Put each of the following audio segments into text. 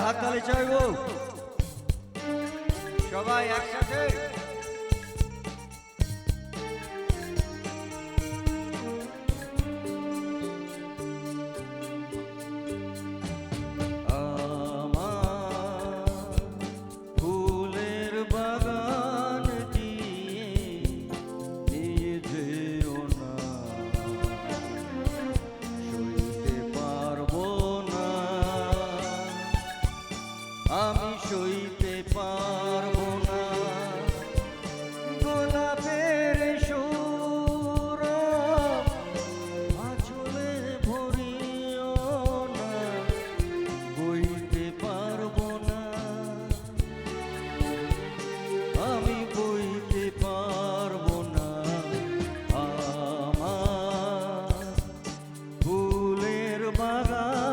হাততালি চাইবো সবাই একসাথে। আমি সইতে পারবো না গোলাপের সুর আঁচলে ভরিও না, বইতে পারবো না, আমি বইতে পারবো না। আমার ফুলের বাগান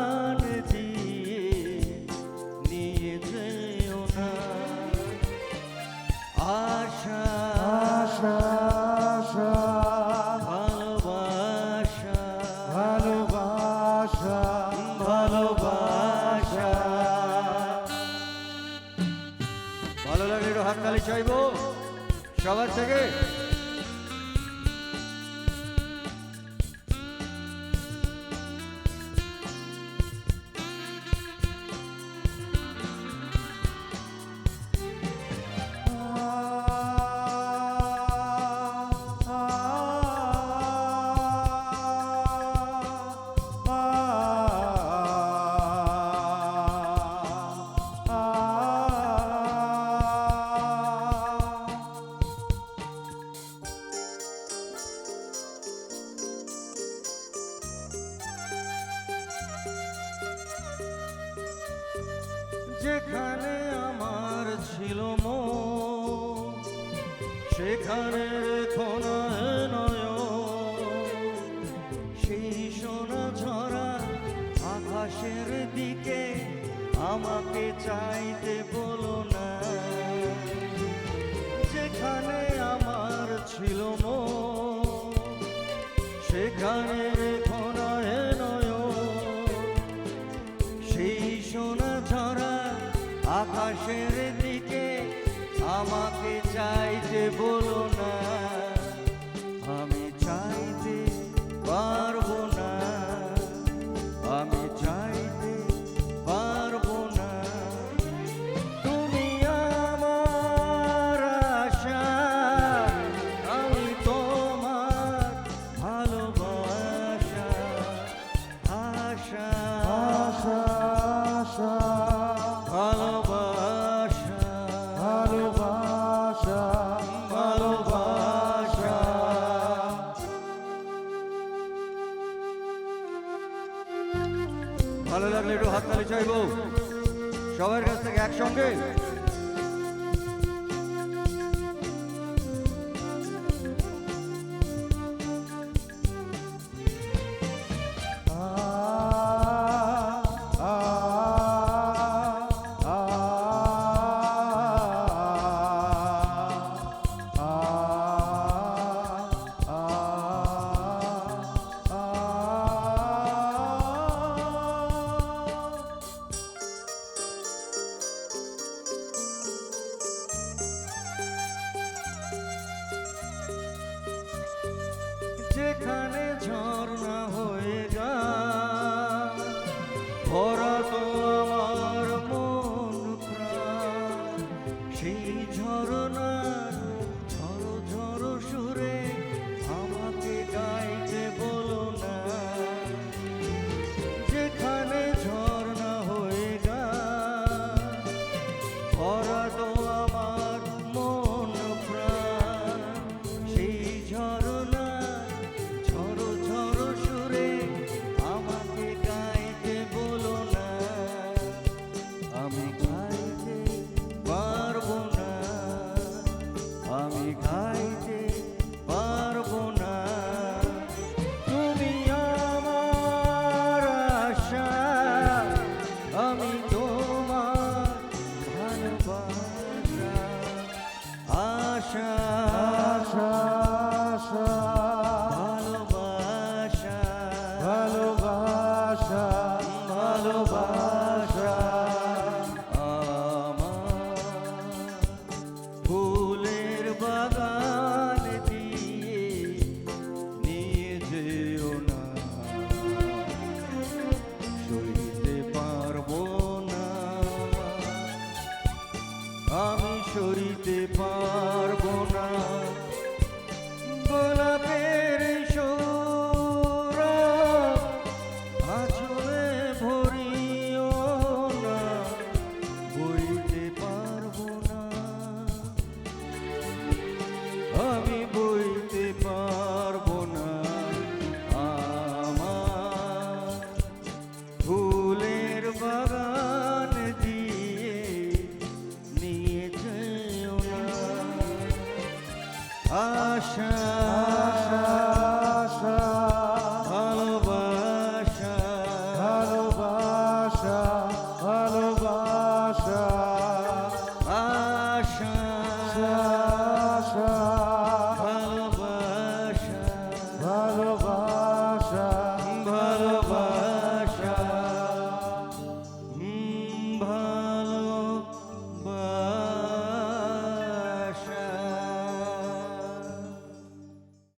আশা আশা ভালোবাসা ভালোবাসা ভালোবাসা। ভালো লাগলে একটু হাততালি চাইবো সবার থেকে। যেখানে আমার ছিল মন সেখানে নয় সেই সোনা ঝরা আকাশের দিকে আমাকে চাইতে বলো না। যেখানে আমার ছিল মন সেখানে নয় সেই সোনা ঝরা আকাশের দিকে আমাকে চাইতে বলো না। আমি চাইতে পারবো না, আমি চাইতে পারবো না। তুমি আমার আশা, আমি তোমার ভালোবাসা। আশা আশা আশা ভালোবাসা ভালোবাসা ভালোবাসা। ভালো লাগলে একটু হাততালি চাইবো সবার কাছ থেকে একসঙ্গে। বইতে পারবো না গোলাপের সৌরভ আঁচলে ভরিও না বইতে পারবো না আমি বইতে পারবো না আমার ফুলের বাগান দিয়ে নিয়ে যেও না আশা আশা ভালোবাসা ভালোবাসা ভালোবাসা আশা আশা ভালোবাসা ভালোবাসা